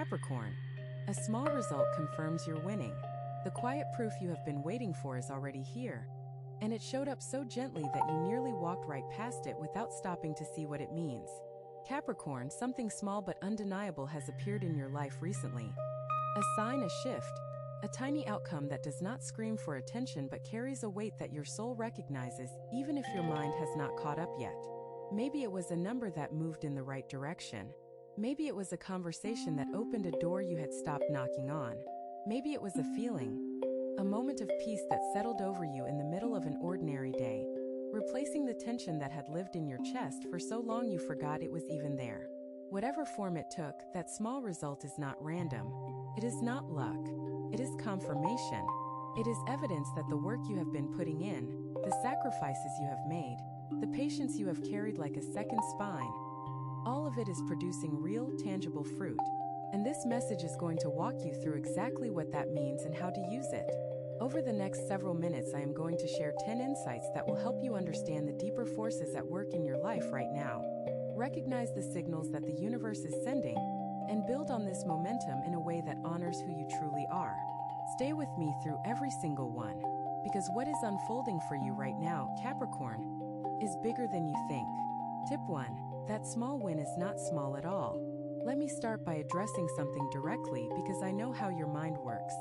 Capricorn. A small result confirms you're winning. The quiet proof you have been waiting for is already here. And it showed up so gently that you nearly walked right past it without stopping to see what it means. Capricorn, something small but undeniable has appeared in your life recently. A sign, a shift, a tiny outcome that does not scream for attention but carries a weight that your soul recognizes, even if your mind has not caught up yet. Maybe it was a number that moved in the right direction. Maybe it was a conversation that opened a door you had stopped knocking on. Maybe it was a feeling, a moment of peace that settled over you in the middle of an ordinary day, replacing the tension that had lived in your chest for so long you forgot it was even there. Whatever form it took, that small result is not random. It is not luck. It is confirmation. It is evidence that the work you have been putting in, the sacrifices you have made, the patience you have carried like a second spine, all of it is producing real, tangible fruit. And this message is going to walk you through exactly what that means and how to use it. Over the next several minutes, I am going to share 10 insights that will help you understand the deeper forces at work in your life right now. Recognize the signals that the universe is sending, and build on this momentum in a way that honors who you truly are. Stay with me through every single one, because what is unfolding for you right now, Capricorn, is bigger than you think. Tip 1. That small win is not small at all. Let me start by addressing something directly because I know how your mind works.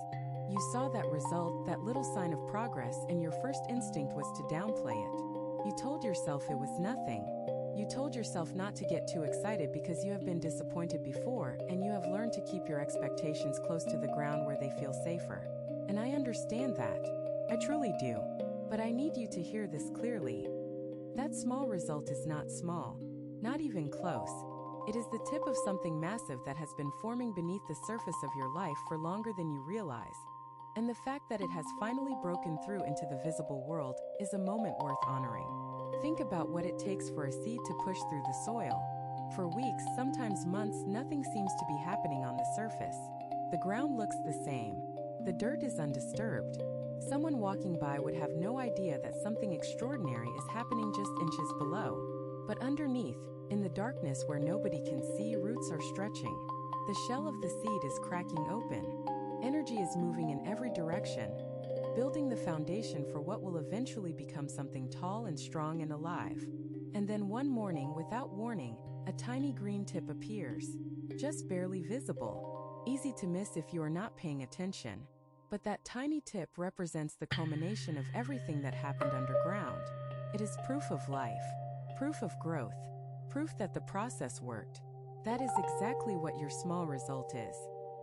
You saw that result, that little sign of progress, and your first instinct was to downplay it. You told yourself it was nothing. You told yourself not to get too excited because you have been disappointed before, and you have learned to keep your expectations close to the ground where they feel safer. And I understand that. I truly do. But I need you to hear this clearly. That small result is not small. Not even close. It is the tip of something massive that has been forming beneath the surface of your life for longer than you realize. And the fact that it has finally broken through into the visible world is a moment worth honoring. Think about what it takes for a seed to push through the soil. For weeks, sometimes months, nothing seems to be happening on the surface. The ground looks the same. The dirt is undisturbed. Someone walking by would have no idea that something extraordinary is happening just inches below. But underneath, in the darkness where nobody can see, roots are stretching. The shell of the seed is cracking open. Energy is moving in every direction, building the foundation for what will eventually become something tall and strong and alive. And then one morning, without warning, a tiny green tip appears, just barely visible. Easy to miss if you are not paying attention. But that tiny tip represents the culmination of everything that happened underground. It is proof of life. Proof of growth. Proof that the process worked. That is exactly what your small result is.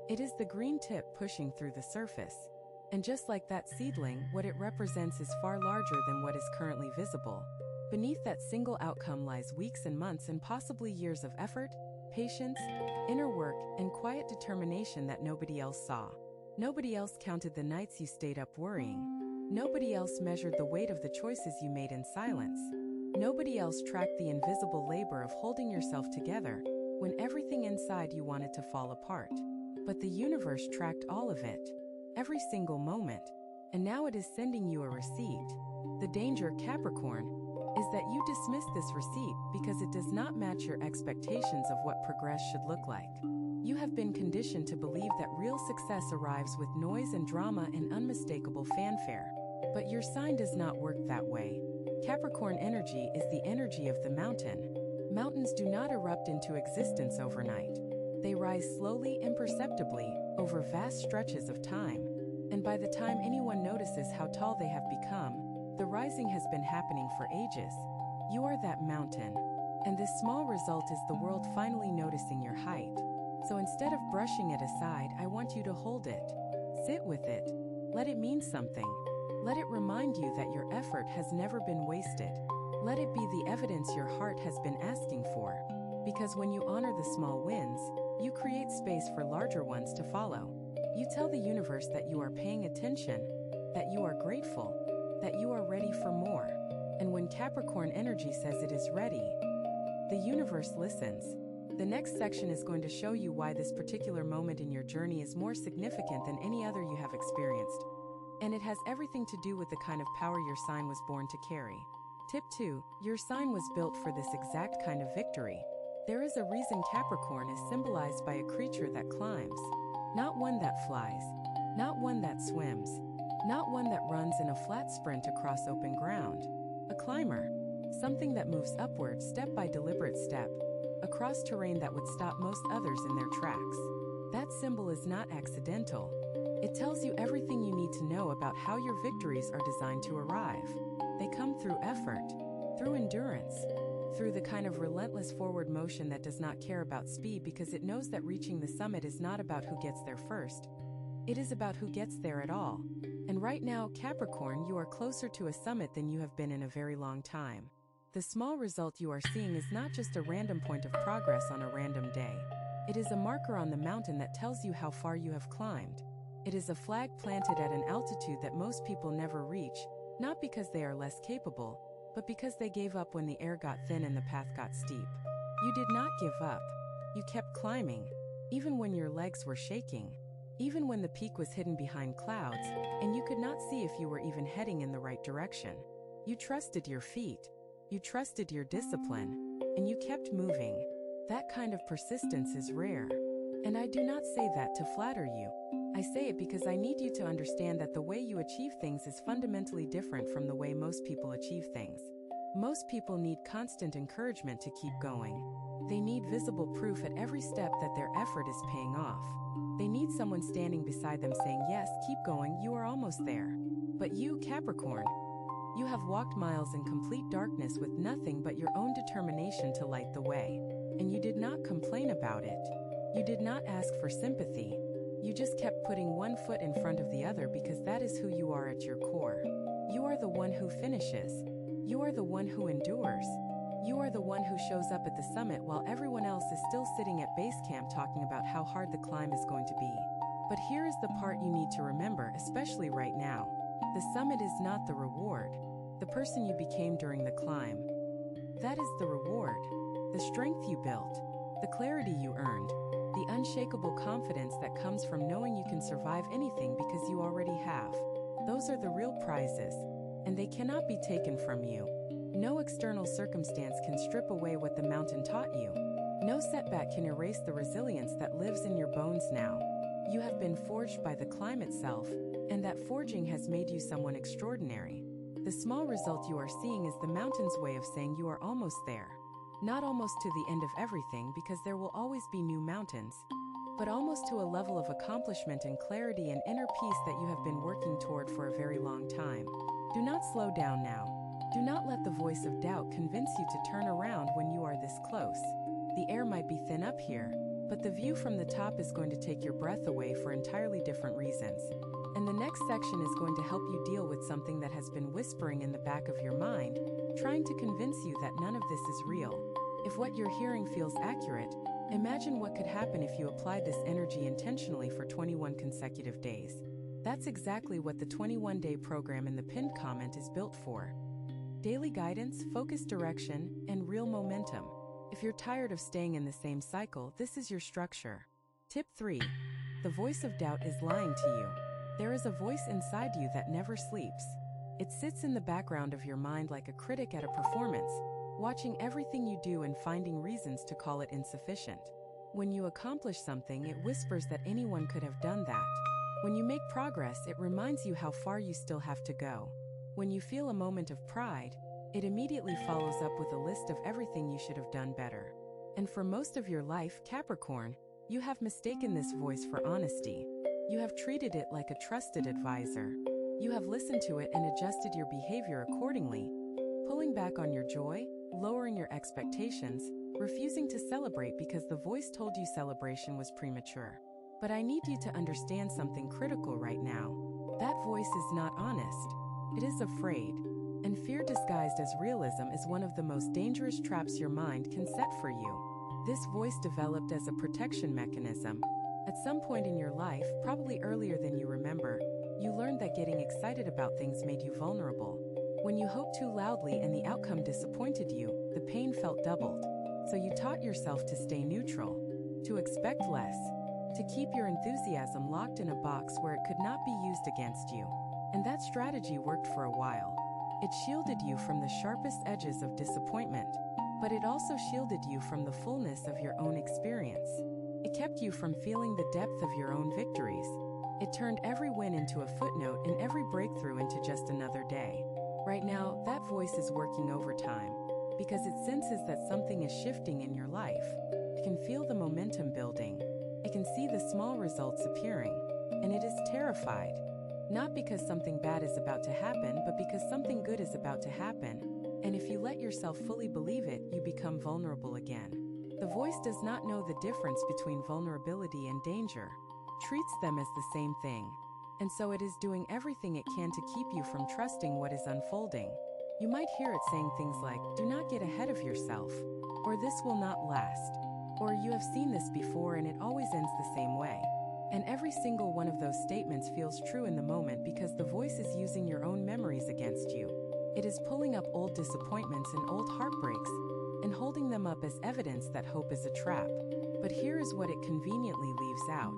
It is the green tip pushing through the surface. And just like that seedling, what it represents is far larger than what is currently visible. Beneath that single outcome lies weeks and months and possibly years of effort, patience, inner work, and quiet determination that nobody else saw. Nobody else counted the nights you stayed up worrying. Nobody else measured the weight of the choices you made in silence. Nobody else tracked the invisible labor of holding yourself together when everything inside you wanted to fall apart. But the universe tracked all of it, every single moment, and now it is sending you a receipt. The danger, Capricorn, is that you dismiss this receipt because it does not match your expectations of what progress should look like. You have been conditioned to believe that real success arrives with noise and drama and unmistakable fanfare. But your sign does not work that way. Capricorn energy is the energy of the mountain. Mountains do not erupt into existence overnight. They rise slowly, imperceptibly, over vast stretches of time. And by the time anyone notices how tall they have become, the rising has been happening for ages. You are that mountain. And this small result is the world finally noticing your height. So instead of brushing it aside, I want you to hold it. Sit with it. Let it mean something. Let it remind you that your effort has never been wasted. Let it be the evidence your heart has been asking for. Because when you honor the small wins, you create space for larger ones to follow. You tell the universe that you are paying attention, that you are grateful, that you are ready for more. And when Capricorn energy says it is ready, the universe listens. The next section is going to show you why this particular moment in your journey is more significant than any other you have experienced. And it has everything to do with the kind of power your sign was born to carry. Tip 2. Your sign was built for this exact kind of victory. There is a reason Capricorn is symbolized by a creature that climbs. Not one that flies. Not one that swims. Not one that runs in a flat sprint across open ground. A climber. Something that moves upward step by deliberate step, across terrain that would stop most others in their tracks. That symbol is not accidental. It tells you everything you need to know about how your victories are designed to arrive. They come through effort, through endurance, through the kind of relentless forward motion that does not care about speed because it knows that reaching the summit is not about who gets there first. It is about who gets there at all. And right now, Capricorn, you are closer to a summit than you have been in a very long time. The small result you are seeing is not just a random point of progress on a random day. It is a marker on the mountain that tells you how far you have climbed. It is a flag planted at an altitude that most people never reach, not because they are less capable, but because they gave up when the air got thin and the path got steep. You did not give up. You kept climbing, even when your legs were shaking, even when the peak was hidden behind clouds, and you could not see if you were even heading in the right direction. You trusted your feet. You trusted your discipline, and you kept moving. That kind of persistence is rare. And I do not say that to flatter you. I say it because I need you to understand that the way you achieve things is fundamentally different from the way most people achieve things. Most people need constant encouragement to keep going. They need visible proof at every step that their effort is paying off. They need someone standing beside them saying, yes, keep going, you are almost there. But you, Capricorn, you have walked miles in complete darkness with nothing but your own determination to light the way. And you did not complain about it. You did not ask for sympathy. You just kept putting one foot in front of the other because that is who you are at your core. You are the one who finishes. You are the one who endures. You are the one who shows up at the summit while everyone else is still sitting at base camp talking about how hard the climb is going to be. But here is the part you need to remember, especially right now. The summit is not the reward. The person you became during the climb. That is the reward. The strength you built. The clarity you earned. The unshakable confidence that comes from knowing you can survive anything because you already have. Those are the real prizes, and they cannot be taken from you. No external circumstance can strip away what the mountain taught you. No setback can erase the resilience that lives in your bones now. You have been forged by the climb itself, and that forging has made you someone extraordinary. The small result you are seeing is the mountain's way of saying you are almost there. Not almost to the end of everything because there will always be new mountains, but almost to a level of accomplishment and clarity and inner peace that you have been working toward for a very long time. Do not slow down now. Do not let the voice of doubt convince you to turn around when you are this close. The air might be thin up here, but the view from the top is going to take your breath away for entirely different reasons. And the next section is going to help you deal with something that has been whispering in the back of your mind, trying to convince you that none of this is real. If what you're hearing feels accurate, imagine what could happen if you applied this energy intentionally for 21 consecutive days. That's exactly what the 21-day program in the pinned comment is built for. Daily guidance, focused direction, and real momentum. If you're tired of staying in the same cycle, this is your structure. Tip 3. The voice of doubt is lying to you. There is a voice inside you that never sleeps. It sits in the background of your mind like a critic at a performance, watching everything you do and finding reasons to call it insufficient. When you accomplish something, it whispers that anyone could have done that. When you make progress, it reminds you how far you still have to go. When you feel a moment of pride, it immediately follows up with a list of everything you should have done better. And for most of your life, Capricorn, you have mistaken this voice for honesty. You have treated it like a trusted advisor. You have listened to it and adjusted your behavior accordingly, pulling back on your joy, lowering your expectations, refusing to celebrate because the voice told you celebration was premature. But I need you to understand something critical right now. That voice is not honest. It is afraid. And fear disguised as realism is one of the most dangerous traps your mind can set for you. This voice developed as a protection mechanism. At some point in your life, probably earlier than you remember, you learned that getting excited about things made you vulnerable. When you hoped too loudly and the outcome disappointed you, the pain felt doubled. So you taught yourself to stay neutral, to expect less, to keep your enthusiasm locked in a box where it could not be used against you. And that strategy worked for a while. It shielded you from the sharpest edges of disappointment. But it also shielded you from the fullness of your own experience. It kept you from feeling the depth of your own victories. It turned every win into a footnote and every breakthrough into just another day. Right now, that voice is working overtime because it senses that something is shifting in your life. It can feel the momentum building. It can see the small results appearing. And it is terrified. Not because something bad is about to happen, but because something good is about to happen. And if you let yourself fully believe it, you become vulnerable again. The voice does not know the difference between vulnerability and danger, treats them as the same thing. And so it is doing everything it can to keep you from trusting what is unfolding. You might hear it saying things like, "Do not get ahead of yourself," or "This will not last," or "You have seen this before and it always ends the same way." And every single one of those statements feels true in the moment because the voice is using your own memories against you. It is pulling up old disappointments and old heartbreaks and holding them up as evidence that hope is a trap. But here is what it conveniently leaves out.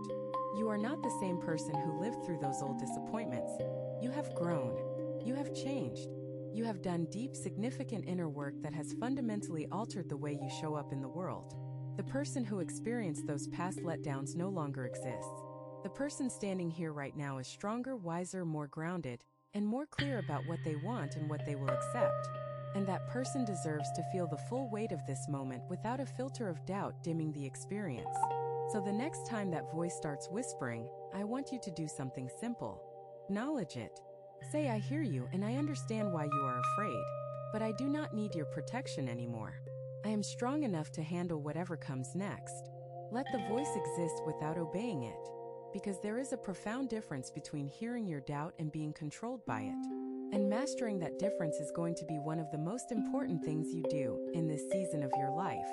You are not the same person who lived through those old disappointments. You have grown. You have changed. You have done deep, significant inner work that has fundamentally altered the way you show up in the world. The person who experienced those past letdowns no longer exists. The person standing here right now is stronger, wiser, more grounded, and more clear about what they want and what they will accept. And that person deserves to feel the full weight of this moment without a filter of doubt dimming the experience. So the next time that voice starts whispering, I want you to do something simple. Acknowledge it. Say, I hear you and I understand why you are afraid, but I do not need your protection anymore. I am strong enough to handle whatever comes next. Let the voice exist without obeying it, because there is a profound difference between hearing your doubt and being controlled by it. And mastering that difference is going to be one of the most important things you do in this season of your life.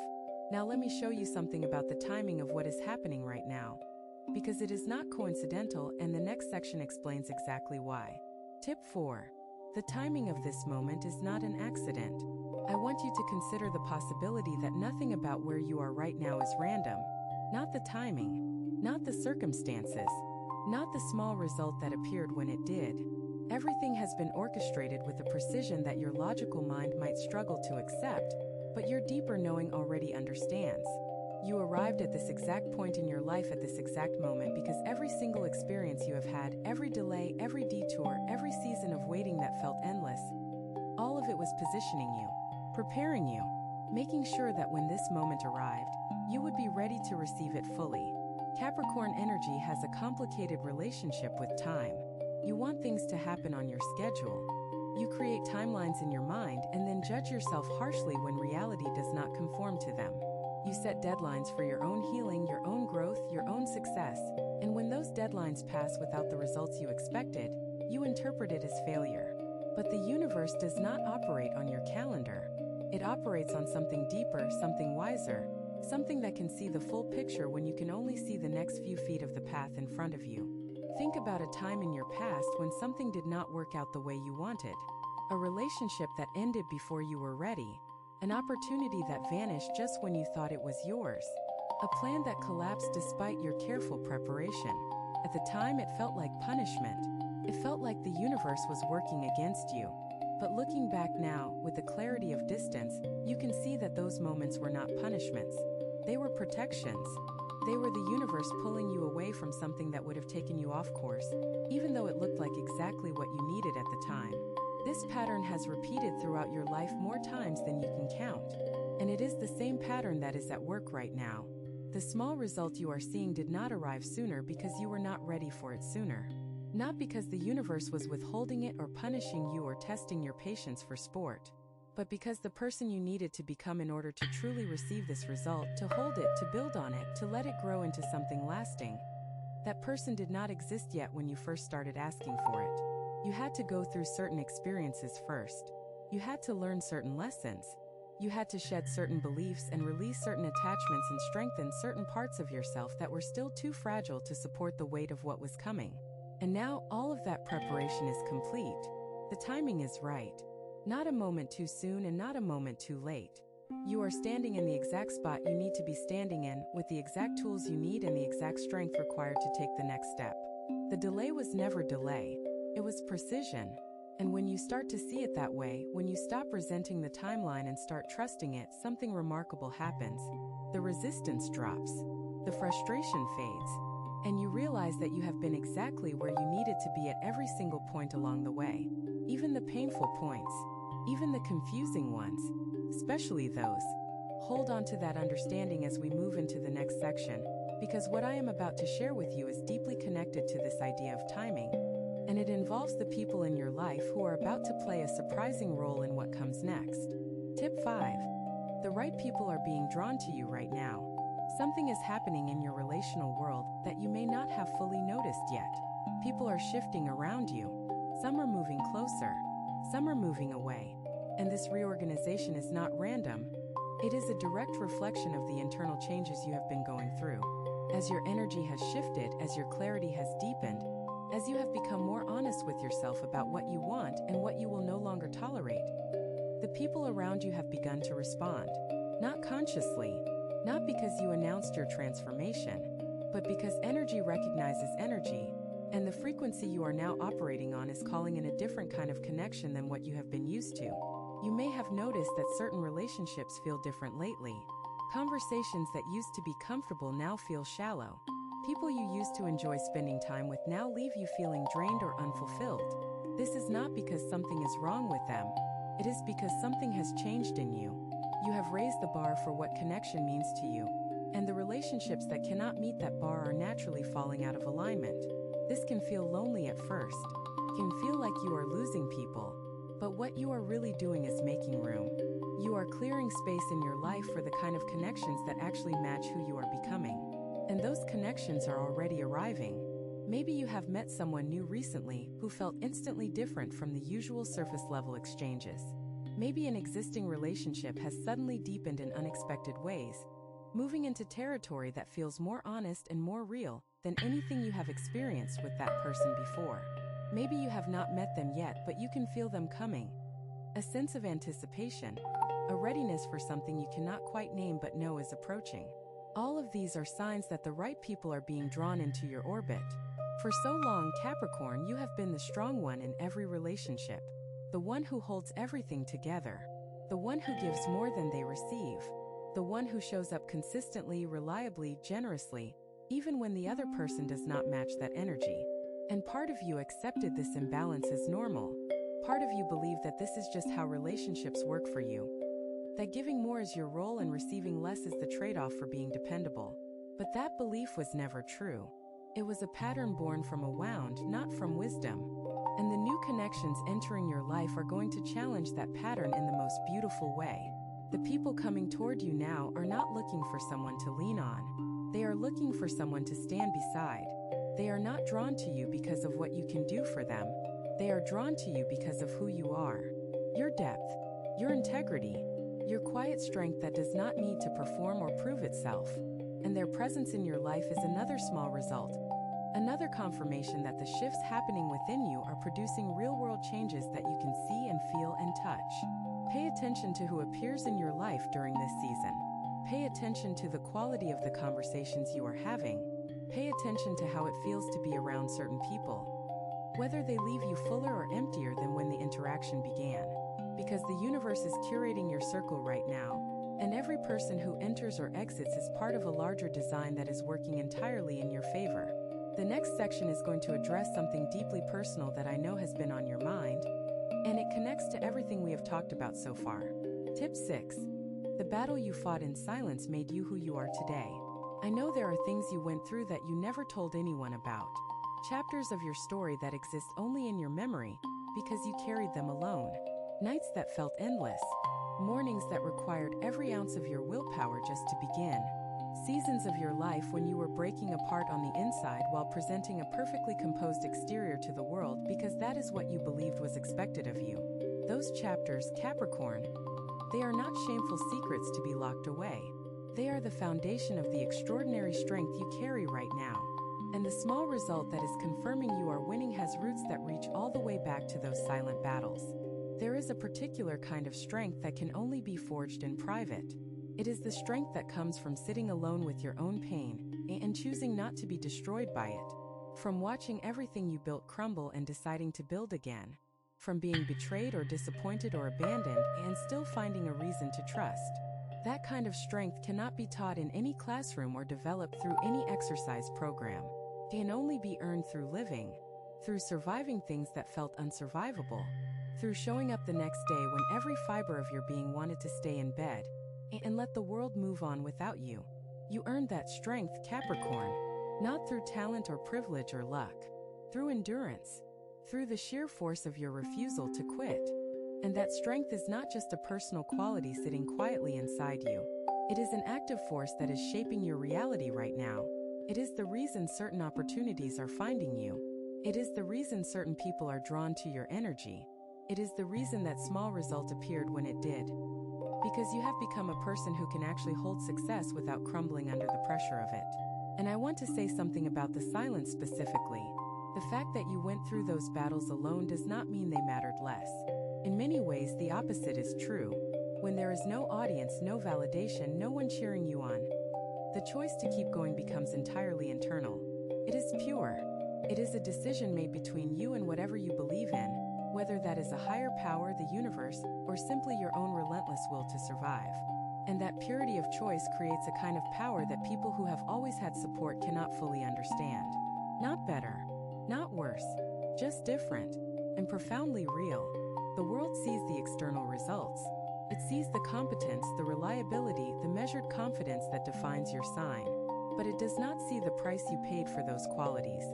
Now let me show you something about the timing of what is happening right now, because it is not coincidental, and the next section explains exactly why. Tip 4. The timing of this moment is not an accident. I want you to consider the possibility that nothing about where you are right now is random. Not the timing, not the circumstances, not the small result that appeared when it did. Everything has been orchestrated with a precision that your logical mind might struggle to accept, but your deeper knowing already understands. You arrived at this exact point in your life at this exact moment because every single experience you have had, every delay, every detour, every season of waiting that felt endless, all of it was positioning you, preparing you, making sure that when this moment arrived, you would be ready to receive it fully. Capricorn energy has a complicated relationship with time. You want things to happen on your schedule. You create timelines in your mind and then judge yourself harshly when reality does not conform to them. You set deadlines for your own healing, your own growth, your own success, and when those deadlines pass without the results you expected, you interpret it as failure. But the universe does not operate on your calendar. It operates on something deeper, something wiser, something that can see the full picture when you can only see the next few feet of the path in front of you. Think about a time in your past when something did not work out the way you wanted, a relationship that ended before you were ready, an opportunity that vanished just when you thought it was yours, a plan that collapsed despite your careful preparation. At the time, it felt like punishment. It felt like the universe was working against you. But looking back now, with the clarity of distance, you can see that those moments were not punishments. They were protections. They were the universe pulling you away from something that would have taken you off course, even though it looked like exactly what you needed at the time. This pattern has repeated throughout your life more times than you can count. And it is the same pattern that is at work right now. The small result you are seeing did not arrive sooner because you were not ready for it sooner. Not because the universe was withholding it or punishing you or testing your patience for sport, but because the person you needed to become in order to truly receive this result, to hold it, to build on it, to let it grow into something lasting, that person did not exist yet when you first started asking for it. You had to go through certain experiences first. You had to learn certain lessons. You had to shed certain beliefs and release certain attachments and strengthen certain parts of yourself that were still too fragile to support the weight of what was coming. And now all of that preparation is complete. The timing is right. Not a moment too soon and not a moment too late. You are standing in the exact spot you need to be standing in, with the exact tools you need and the exact strength required to take the next step. The delay was never delay. It was precision. And when you start to see it that way, when you stop resenting the timeline and start trusting it, something remarkable happens. The resistance drops. The frustration fades. And you realize that you have been exactly where you needed to be at every single point along the way. Even the painful points. Even the confusing ones. Especially those. Hold on to that understanding as we move into the next section, because what I am about to share with you is deeply connected to this idea of timing, and it involves the people in your life who are about to play a surprising role in what comes next. Tip 5. The right people are being drawn to you right now. Something is happening in your relational world that you may not have fully noticed yet. People are shifting around you. Some are moving closer. Some are moving away. And this reorganization is not random. It is a direct reflection of the internal changes you have been going through. As your energy has shifted, as your clarity has deepened, as you have become more honest with yourself about what you want and what you will no longer tolerate, the people around you have begun to respond. Not consciously, not because you announced your transformation, but because energy recognizes energy, and the frequency you are now operating on is calling in a different kind of connection than what you have been used to. You may have noticed that certain relationships feel different lately. Conversations that used to be comfortable now feel shallow. People you used to enjoy spending time with now leave you feeling drained or unfulfilled. This is not because something is wrong with them. It is because something has changed in you. You have raised the bar for what connection means to you, and the relationships that cannot meet that bar are naturally falling out of alignment. This can feel lonely at first. It can feel like you are losing people. But what you are really doing is making room. You are clearing space in your life for the kind of connections that actually match who you are becoming. And those connections are already arriving. Maybe you have met someone new recently who felt instantly different from the usual surface level exchanges. Maybe an existing relationship has suddenly deepened in unexpected ways, moving into territory that feels more honest and more real than anything you have experienced with that person before. Maybe you have not met them yet, but you can feel them coming. A sense of anticipation, a readiness for something you cannot quite name but know is approaching. All of these are signs that the right people are being drawn into your orbit. For so long, Capricorn, you have been the strong one in every relationship. The one who holds everything together. The one who gives more than they receive. The one who shows up consistently, reliably, generously, even when the other person does not match that energy. And part of you accepted this imbalance as normal. Part of you believed that this is just how relationships work for you. That giving more is your role and receiving less is the trade-off for being dependable. But that belief was never true. It was a pattern born from a wound, not from wisdom. And the new connections entering your life are going to challenge that pattern in the most beautiful way. The people coming toward you now are not looking for someone to lean on. They are looking for someone to stand beside. They are not drawn to you because of what you can do for them. They are drawn to you because of who you are. Your depth, your integrity, your quiet strength that does not need to perform or prove itself. And their presence in your life is another small result. Another confirmation that the shifts happening within you are producing real-world changes that you can see and feel and touch. Pay attention to who appears in your life during this season. Pay attention to the quality of the conversations you are having. Pay attention to how it feels to be around certain people. Whether they leave you fuller or emptier than when the interaction began. Because the universe is curating your circle right now, and every person who enters or exits is part of a larger design that is working entirely in your favor. The next section is going to address something deeply personal that I know has been on your mind, and it connects to everything we have talked about so far. Tip 6. The battle you fought in silence made you who you are today. I know there are things you went through that you never told anyone about. Chapters of your story that exist only in your memory because you carried them alone. Nights that felt endless. Mornings that required every ounce of your willpower just to begin. Seasons of your life when you were breaking apart on the inside while presenting a perfectly composed exterior to the world because that is what you believed was expected of you. Those chapters, Capricorn, they are not shameful secrets to be locked away. They are the foundation of the extraordinary strength you carry right now. And the small result that is confirming you are winning has roots that reach all the way back to those silent battles. There is a particular kind of strength that can only be forged in private. It is the strength that comes from sitting alone with your own pain and choosing not to be destroyed by it. From watching everything you built crumble and deciding to build again. from being betrayed or disappointed or abandoned and still finding a reason to trust. That kind of strength cannot be taught in any classroom or developed through any exercise program. It can only be earned through living, through surviving things that felt unsurvivable, through showing up the next day when every fiber of your being wanted to stay in bed and let the world move on without you. You earned that strength, Capricorn, not through talent or privilege or luck, through endurance, through the sheer force of your refusal to quit. And that strength is not just a personal quality sitting quietly inside you. It is an active force that is shaping your reality right now. It is the reason certain opportunities are finding you. It is the reason certain people are drawn to your energy. It is the reason that small result appeared when it did. Because you have become a person who can actually hold success without crumbling under the pressure of it. And I want to say something about the silence specifically. The fact that you went through those battles alone does not mean they mattered less. In many ways, the opposite is true. When there is no audience, no validation, no one cheering you on, the choice to keep going becomes entirely internal. It is pure. It is a decision made between you and whatever you believe in, whether that is a higher power, the universe, or simply your own relentless will to survive. And that purity of choice creates a kind of power that people who have always had support cannot fully understand. Not better, not worse, just different, and profoundly real. The world sees the external results. It sees the competence, the reliability, the measured confidence that defines your sign. But it does not see the price you paid for those qualities.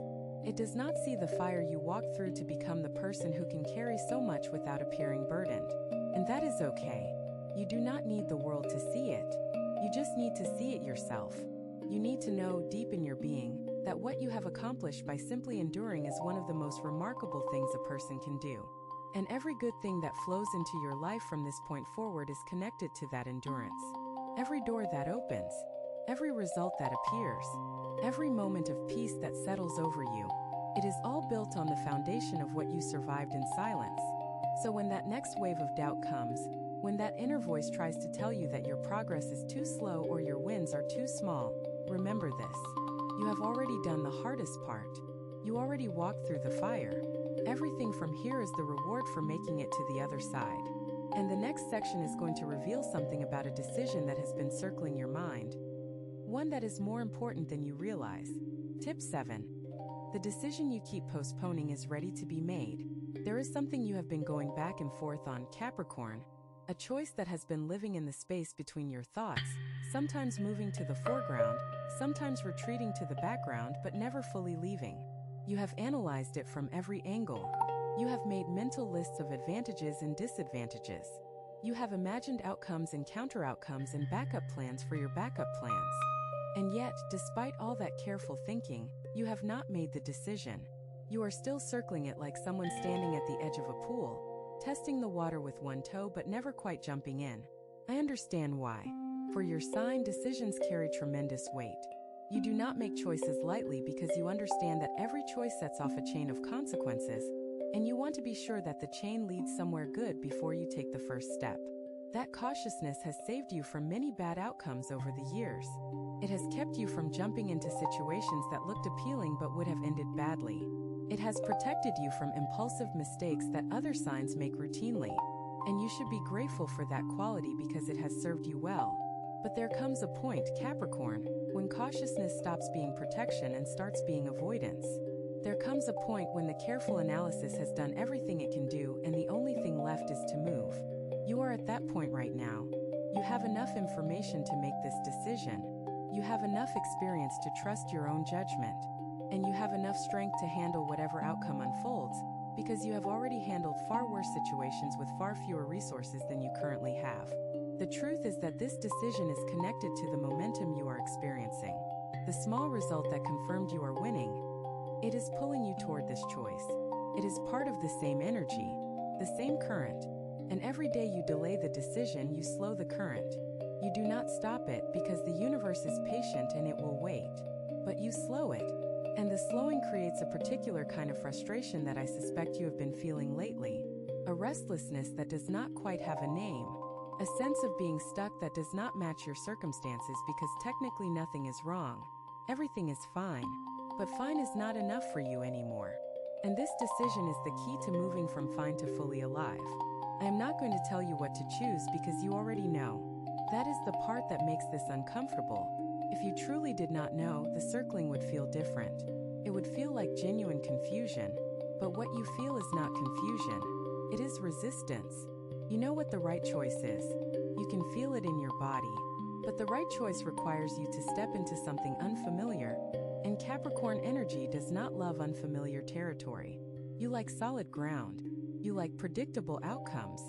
It does not see the fire you walked through to become the person who can carry so much without appearing burdened. And that is okay. You do not need the world to see it. You just need to see it yourself. You need to know deep in your being that what you have accomplished by simply enduring is one of the most remarkable things a person can do. And every good thing that flows into your life from this point forward is connected to that endurance. Every door that opens, every result that appears, every moment of peace that settles over you, it is all built on the foundation of what you survived in silence. So when that next wave of doubt comes, when that inner voice tries to tell you that your progress is too slow or your wins are too small, remember this. You have already done the hardest part. You already walked through the fire. Everything from here is the reward for making it to the other side. And the next section is going to reveal something about a decision that has been circling your mind. One that is more important than you realize. Tip 7. The decision you keep postponing is ready to be made. There is something you have been going back and forth on, Capricorn. A choice that has been living in the space between your thoughts, sometimes moving to the foreground, sometimes retreating to the background, but never fully leaving. You have analyzed it from every angle. You have made mental lists of advantages and disadvantages. You have imagined outcomes and counter-outcomes and backup plans for your backup plans. And yet, despite all that careful thinking, you have not made the decision. You are still circling it like someone standing at the edge of a pool, testing the water with one toe but never quite jumping in. I understand why. For your sign, decisions carry tremendous weight. You do not make choices lightly because you understand that every choice sets off a chain of consequences, and you want to be sure that the chain leads somewhere good before you take the first step. That cautiousness has saved you from many bad outcomes over the years. It has kept you from jumping into situations that looked appealing but would have ended badly. It has protected you from impulsive mistakes that other signs make routinely, and you should be grateful for that quality because it has served you well. But there comes a point, Capricorn, when cautiousness stops being protection and starts being avoidance. There comes a point when the careful analysis has done everything it can do and the only thing left is to move. You are at that point right now. You have enough information to make this decision. You have enough experience to trust your own judgment. And you have enough strength to handle whatever outcome unfolds, because you have already handled far worse situations with far fewer resources than you currently have. The truth is that this decision is connected to the momentum you are experiencing. The small result that confirmed you are winning. It is pulling you toward this choice. It is part of the same energy, the same current. And every day you delay the decision, you slow the current. You do not stop it because the universe is patient and it will wait. But you slow it. And the slowing creates a particular kind of frustration that I suspect you have been feeling lately. A restlessness that does not quite have a name. A sense of being stuck that does not match your circumstances because technically nothing is wrong. Everything is fine. But fine is not enough for you anymore. And this decision is the key to moving from fine to fully alive. I am not going to tell you what to choose because you already know. That is the part that makes this uncomfortable. If you truly did not know, the circling would feel different. It would feel like genuine confusion. But what you feel is not confusion. It is resistance. You know what the right choice is. You can feel it in your body. But the right choice requires you to step into something unfamiliar. And Capricorn energy does not love unfamiliar territory. You like solid ground. You like predictable outcomes.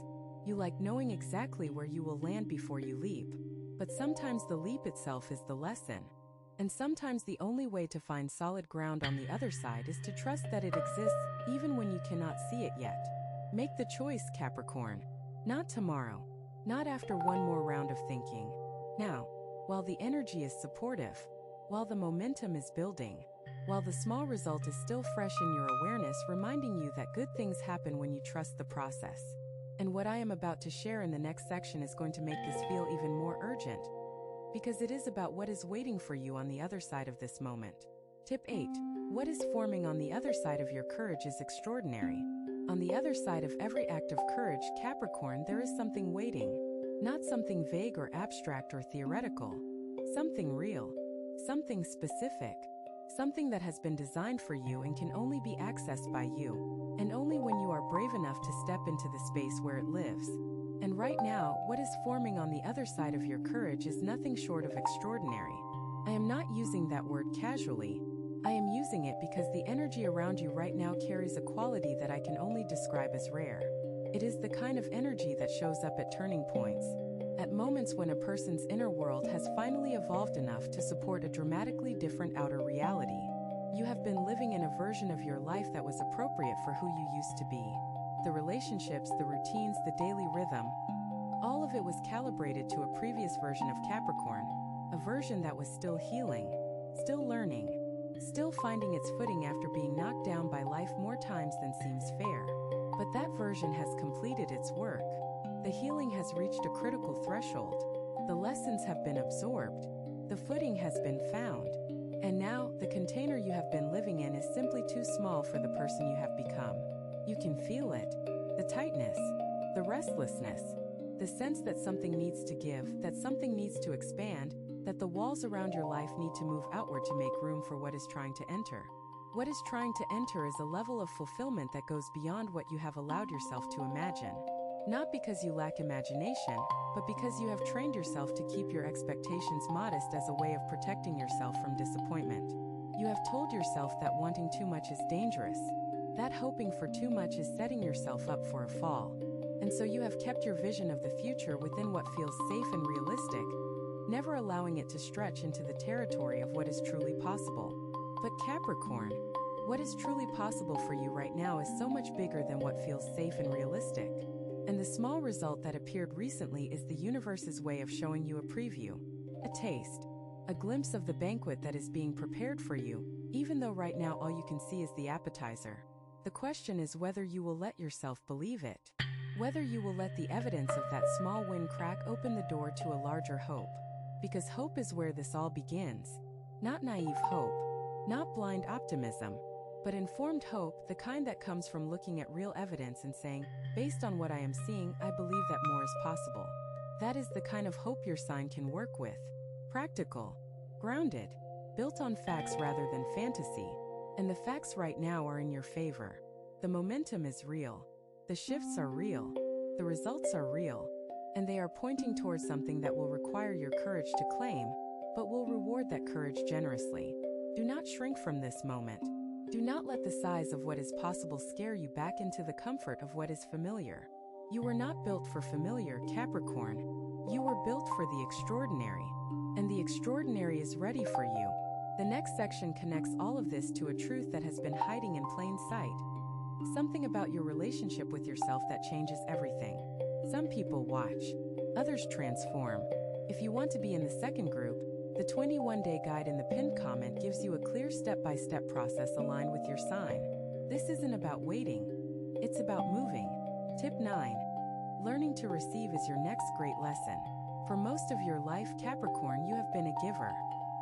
You like knowing exactly where you will land before you leap. But sometimes the leap itself is the lesson. And sometimes the only way to find solid ground on the other side is to trust that it exists, even when you cannot see it yet. Make the choice, Capricorn. Not tomorrow. Not after one more round of thinking. Now, while the energy is supportive, while the momentum is building, while the small result is still fresh in your awareness, reminding you that good things happen when you trust the process. And what I am about to share in the next section is going to make this feel even more urgent, because it is about what is waiting for you on the other side of this moment. Tip 8. What is forming on the other side of your courage is extraordinary. On the other side of every act of courage, Capricorn, there is something waiting. Not something vague or abstract or theoretical. Something real. Something specific. Something that has been designed for you and can only be accessed by you, and only when you are brave enough to step into the space where it lives. And right now, what is forming on the other side of your courage is nothing short of extraordinary. I am not using that word casually. I am using it because the energy around you right now carries a quality that I can only describe as rare. It is the kind of energy that shows up at turning points, at moments when a person's inner world has finally evolved enough to support a dramatically different outer reality. You have been living in a version of your life that was appropriate for who you used to be. The relationships, the routines, the daily rhythm, all of it was calibrated to a previous version of Capricorn, a version that was still healing, still learning, still finding its footing after being knocked down by life more times than seems fair. But that version has completed its work. The healing has reached a critical threshold. The lessons have been absorbed. The footing has been found. And now, the container you have been living in is simply too small for the person you have become. You can feel it. The tightness. The restlessness. The sense that something needs to give, that something needs to expand, that the walls around your life need to move outward to make room for what is trying to enter. What is trying to enter is a level of fulfillment that goes beyond what you have allowed yourself to imagine. Not because you lack imagination, but because you have trained yourself to keep your expectations modest as a way of protecting yourself from disappointment. You have told yourself that wanting too much is dangerous, that hoping for too much is setting yourself up for a fall. And so you have kept your vision of the future within what feels safe and realistic, never allowing it to stretch into the territory of what is truly possible. But Capricorn, what is truly possible for you right now is so much bigger than what feels safe and realistic. And the small result that appeared recently is the universe's way of showing you a preview, a taste, a glimpse of the banquet that is being prepared for you, even though right now all you can see is the appetizer. The question is whether you will let yourself believe it, whether you will let the evidence of that small win crack open the door to a larger hope. Because hope is where this all begins. Not naive hope, not blind optimism, but informed hope, the kind that comes from looking at real evidence and saying, based on what I am seeing, I believe that more is possible. That is the kind of hope your sign can work with. Practical, grounded, built on facts rather than fantasy. And the facts right now are in your favor. The momentum is real. The shifts are real. The results are real. And they are pointing towards something that will require your courage to claim, but will reward that courage generously. Do not shrink from this moment. Do not let the size of what is possible scare you back into the comfort of what is familiar. You were not built for familiar, Capricorn. You were built for the extraordinary. And the extraordinary is ready for you. The next section connects all of this to a truth that has been hiding in plain sight. Something about your relationship with yourself that changes everything. Some people watch, others transform. If you want to be in the second group, the 21-day guide in the pinned comment gives you a clear step-by-step process aligned with your sign. This isn't about waiting, it's about moving. Tip 9. Learning to receive is your next great lesson. For most of your life, Capricorn, you have been a giver,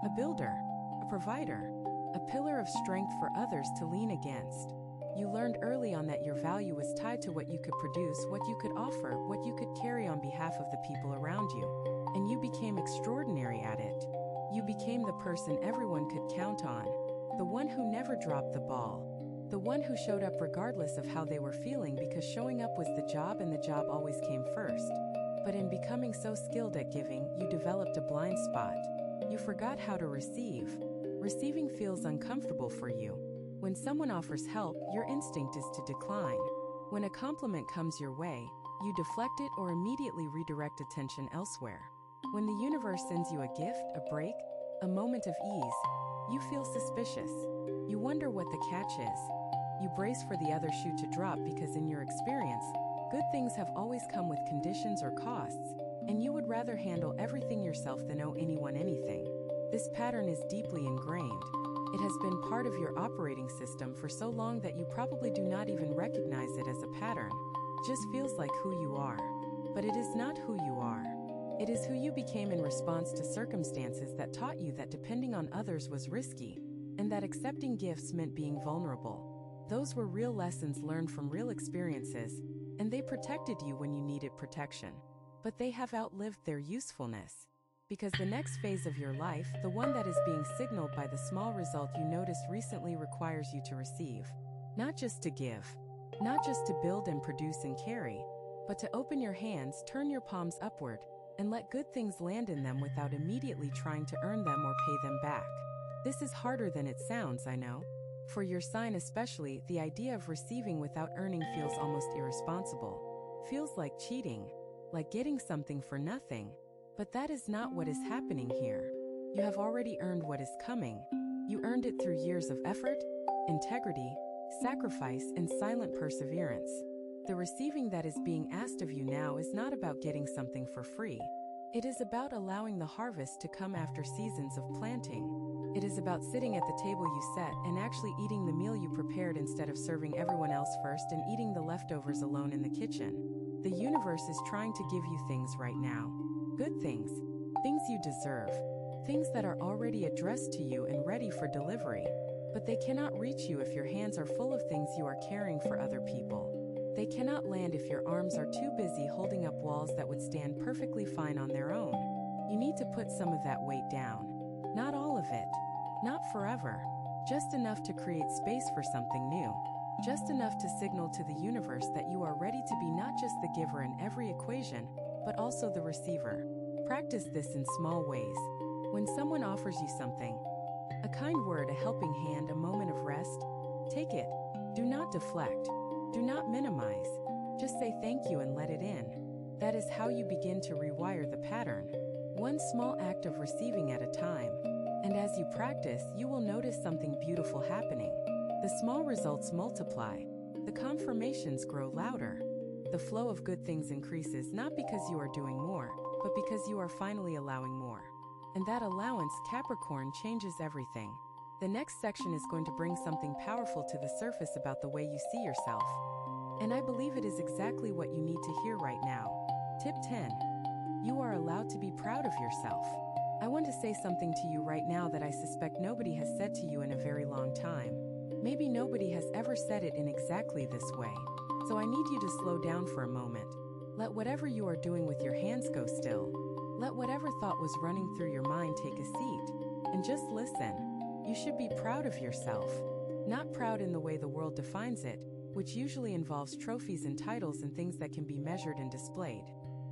a builder, a provider, a pillar of strength for others to lean against. You learned early on that your value was tied to what you could produce, what you could offer, what you could carry on behalf of the people around you. And you became extraordinary at it. You became the person everyone could count on. The one who never dropped the ball. The one who showed up regardless of how they were feeling, because showing up was the job and the job always came first. But in becoming so skilled at giving, you developed a blind spot. You forgot how to receive. Receiving feels uncomfortable for you. When someone offers help, your instinct is to decline. When a compliment comes your way, you deflect it or immediately redirect attention elsewhere. When the universe sends you a gift, a break, a moment of ease, you feel suspicious. You wonder what the catch is. You brace for the other shoe to drop because in your experience, good things have always come with conditions or costs, and you would rather handle everything yourself than owe anyone anything. This pattern is deeply ingrained. It has been part of your operating system for so long that you probably do not even recognize it as a pattern. It just feels like who you are. But it is not who you are. It is who you became in response to circumstances that taught you that depending on others was risky, and that accepting gifts meant being vulnerable. Those were real lessons learned from real experiences, and they protected you when you needed protection. But they have outlived their usefulness. Because the next phase of your life, the one that is being signaled by the small result you noticed recently, requires you to receive. Not just to give. Not just to build and produce and carry, but to open your hands, turn your palms upward, and let good things land in them without immediately trying to earn them or pay them back. This is harder than it sounds, I know. For your sign especially, the idea of receiving without earning feels almost irresponsible. Feels like cheating. Like getting something for nothing. But that is not what is happening here. You have already earned what is coming. You earned it through years of effort, integrity, sacrifice, and silent perseverance. The receiving that is being asked of you now is not about getting something for free. It is about allowing the harvest to come after seasons of planting. It is about sitting at the table you set and actually eating the meal you prepared instead of serving everyone else first and eating the leftovers alone in the kitchen. The universe is trying to give you things right now. Good things. Things you deserve. Things that are already addressed to you and ready for delivery. But they cannot reach you if your hands are full of things you are carrying for other people. They cannot land if your arms are too busy holding up walls that would stand perfectly fine on their own. You need to put some of that weight down. Not all of it. Not forever. Just enough to create space for something new. Just enough to signal to the universe that you are ready to be not just the giver in every equation, but also the receiver. Practice this in small ways. When someone offers you something, a kind word, a helping hand, a moment of rest, take it. Do not deflect. Do not minimize. Just say thank you and let it in. That is how you begin to rewire the pattern. One small act of receiving at a time. And as you practice, you will notice something beautiful happening. The small results multiply. The confirmations grow louder. The flow of good things increases not because you are doing more, but because you are finally allowing more. And that allowance, Capricorn, changes everything. The next section is going to bring something powerful to the surface about the way you see yourself. And I believe it is exactly what you need to hear right now. Tip 10. You are allowed to be proud of yourself. I want to say something to you right now that I suspect nobody has said to you in a very long time. Maybe nobody has ever said it in exactly this way. So I need you to slow down for a moment. Let whatever you are doing with your hands go still. Let whatever thought was running through your mind take a seat. And just listen. You should be proud of yourself. Not proud in the way the world defines it, which usually involves trophies and titles and things that can be measured and displayed.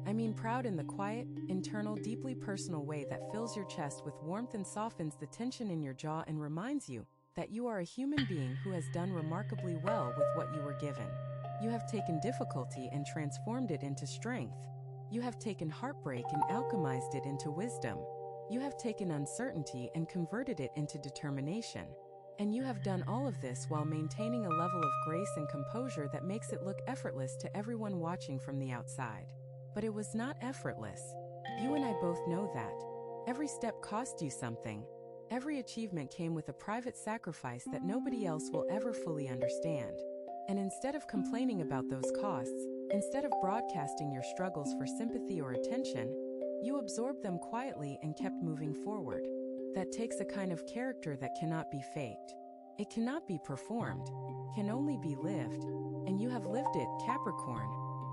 I mean proud in the quiet, internal, deeply personal way that fills your chest with warmth and softens the tension in your jaw and reminds you that you are a human being who has done remarkably well with what you were given. You have taken difficulty and transformed it into strength. You have taken heartbreak and alchemized it into wisdom. You have taken uncertainty and converted it into determination. And you have done all of this while maintaining a level of grace and composure that makes it look effortless to everyone watching from the outside. But it was not effortless. You and I both know that. Every step cost you something. Every achievement came with a private sacrifice that nobody else will ever fully understand. And instead of complaining about those costs, instead of broadcasting your struggles for sympathy or attention, you absorbed them quietly and kept moving forward. That takes a kind of character that cannot be faked. It cannot be performed, can only be lived. And you have lived it, Capricorn,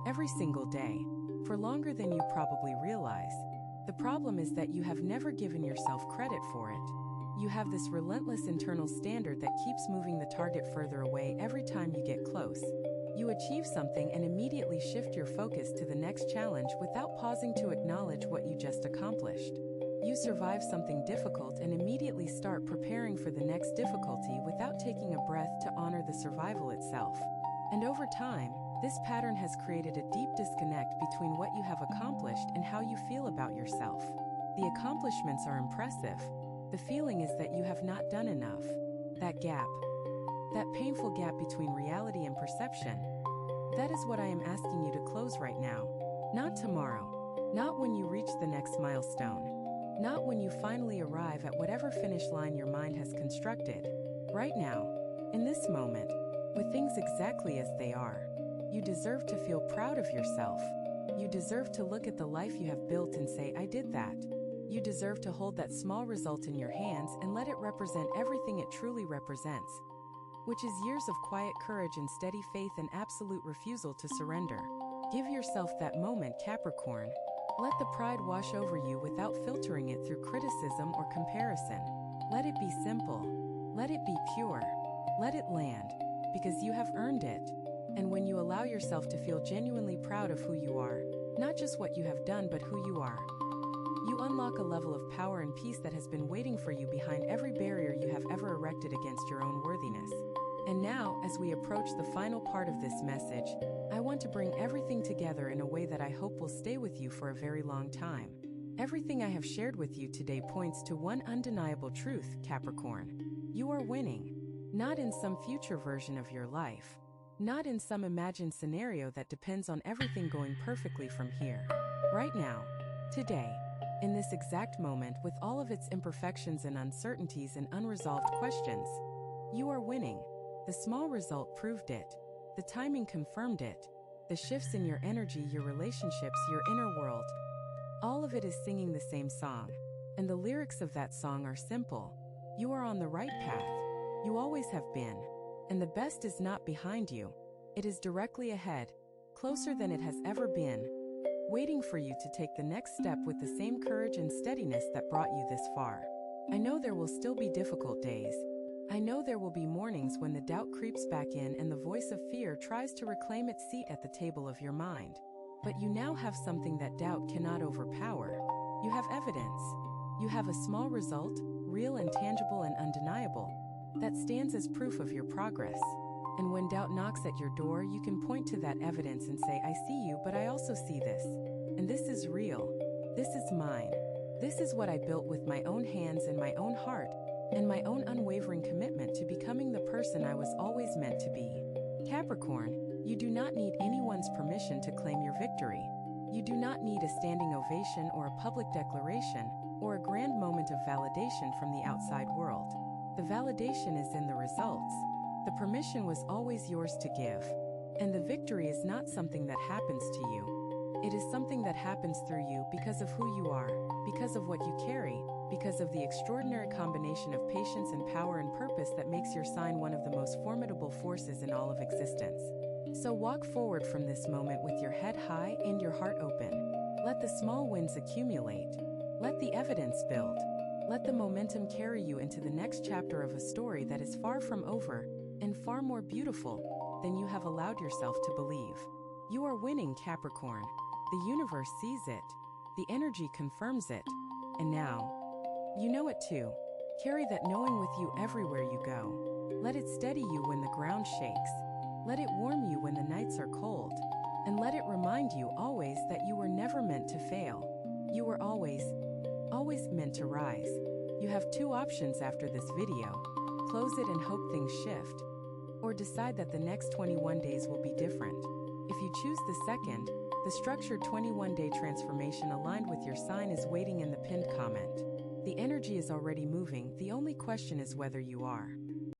every single day, for longer than you probably realize. The problem is that you have never given yourself credit for it. You have this relentless internal standard that keeps moving the target further away every time you get close. You achieve something and immediately shift your focus to the next challenge without pausing to acknowledge what you just accomplished. You survive something difficult and immediately start preparing for the next difficulty without taking a breath to honor the survival itself. And over time, this pattern has created a deep disconnect between what you have accomplished and how you feel about yourself. The accomplishments are impressive. The feeling is that you have not done enough. That gap, that painful gap between reality and perception, that is what I am asking you to close right now. Not tomorrow, not when you reach the next milestone, not when you finally arrive at whatever finish line your mind has constructed. Right now, in this moment, with things exactly as they are. You deserve to feel proud of yourself. You deserve to look at the life you have built and say, I did that. You deserve to hold that small result in your hands and let it represent everything it truly represents, which is years of quiet courage and steady faith and absolute refusal to surrender. Give yourself that moment, Capricorn. Let the pride wash over you without filtering it through criticism or comparison. Let it be simple. Let it be pure. Let it land. Because you have earned it. And when you allow yourself to feel genuinely proud of who you are, not just what you have done but who you are, you unlock a level of power and peace that has been waiting for you behind every barrier you have ever erected against your own worthiness. And now, as we approach the final part of this message, I want to bring everything together in a way that I hope will stay with you for a very long time. Everything I have shared with you today points to one undeniable truth, Capricorn. You are winning. Not in some future version of your life. Not in some imagined scenario that depends on everything going perfectly from here. Right now, today, in this exact moment with all of its imperfections and uncertainties and unresolved questions, you are winning. The small result proved it. The timing confirmed it. The shifts in your energy, your relationships, your inner world, all of it is singing the same song. And the lyrics of that song are simple. You are on the right path. You always have been. And the best is not behind you. It is directly ahead, closer than it has ever been, waiting for you to take the next step with the same courage and steadiness that brought you this far. I know there will still be difficult days. I know there will be mornings when the doubt creeps back in and the voice of fear tries to reclaim its seat at the table of your mind. But you now have something that doubt cannot overpower. You have evidence. You have a small result, real and tangible and undeniable, that stands as proof of your progress. And when doubt knocks at your door, you can point to that evidence and say, I see you, but I also see this. And this is real. This is mine. This is what I built with my own hands and my own heart, and my own unwavering commitment to becoming the person I was always meant to be. Capricorn, you do not need anyone's permission to claim your victory. You do not need a standing ovation or a public declaration, or a grand moment of validation from the outside world. The validation is in the results. The permission was always yours to give. And the victory is not something that happens to you. It is something that happens through you because of who you are, because of what you carry, because of the extraordinary combination of patience and power and purpose that makes your sign one of the most formidable forces in all of existence. So walk forward from this moment with your head high and your heart open. Let the small wins accumulate. Let the evidence build. Let the momentum carry you into the next chapter of a story that is far from over and far more beautiful than you have allowed yourself to believe. You are winning, Capricorn. The universe sees it. The energy confirms it. And now, you know it too. Carry that knowing with you everywhere you go. Let it steady you when the ground shakes. Let it warm you when the nights are cold. And let it remind you always that you were never meant to fail. You were always meant to rise. You have two options after this video. Close it and hope things shift. Or decide that the next 21 days will be different. If you choose the second, the structured 21-day transformation aligned with your sign is waiting in the pinned comment. The energy is already moving, the only question is whether you are.